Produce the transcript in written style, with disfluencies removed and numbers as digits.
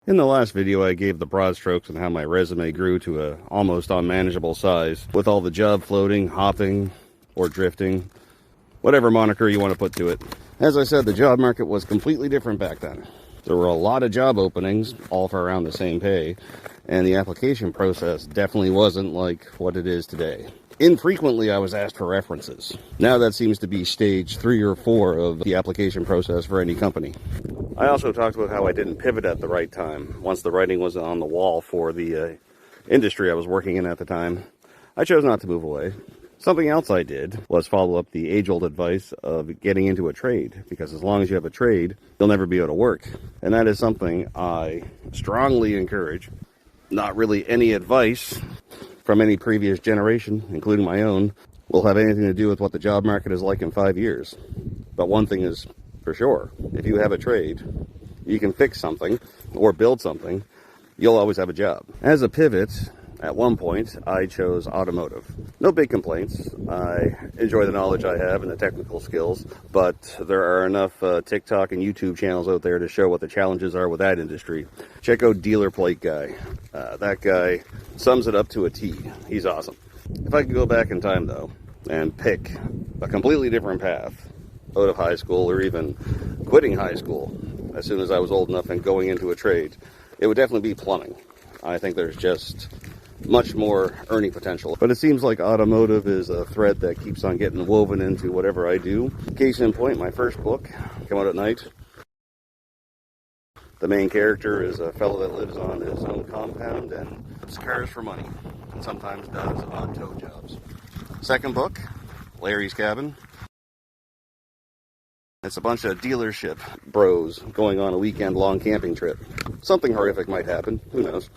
In the last video, I gave the broad strokes on how my resume grew to a almost unmanageable size, with all the job floating, hopping, or drifting, whatever moniker you want to put to it. As I said, the job market was completely different back then. There were a lot of job openings, all for around the same pay, and the application process definitely wasn't like what it is today. Infrequently, I was asked for references. Now that seems to be stage 3 or 4 of the application process for any company. I also talked about how I didn't pivot at the right time. Once the writing was on the wall for the industry I was working in at the time, I chose not to move away. Something else I did was follow up the age-old advice of getting into a trade, because as long as you have a trade, you'll never be able to work. And that is something I strongly encourage. Not really any advice from any previous generation, including my own, will have anything to do with what the job market is like in 5 years. But one thing is for sure, if you have a trade, you can fix something or build something, you'll always have a job. As a pivot, at one point, I chose automotive. No big complaints. I enjoy the knowledge I have and the technical skills, but there are enough TikTok and YouTube channels out there to show what the challenges are with that industry. Check out Dealer Plate Guy. That guy sums it up to a T. He's awesome. If I could go back in time, though, and pick a completely different path out of high school, or even quitting high school as soon as I was old enough and going into a trade, it would definitely be plumbing. I think there's just much more earning potential. But it seems like automotive is a thread that keeps on getting woven into whatever I do. Case in point, my first book, Come Out at Night. The main character is a fellow that lives on his own compound and flips cars for money, and sometimes does odd tow jobs. Second book, Larry's Cabin. It's a bunch of dealership bros going on a weekend-long camping trip. Something horrific might happen, who knows.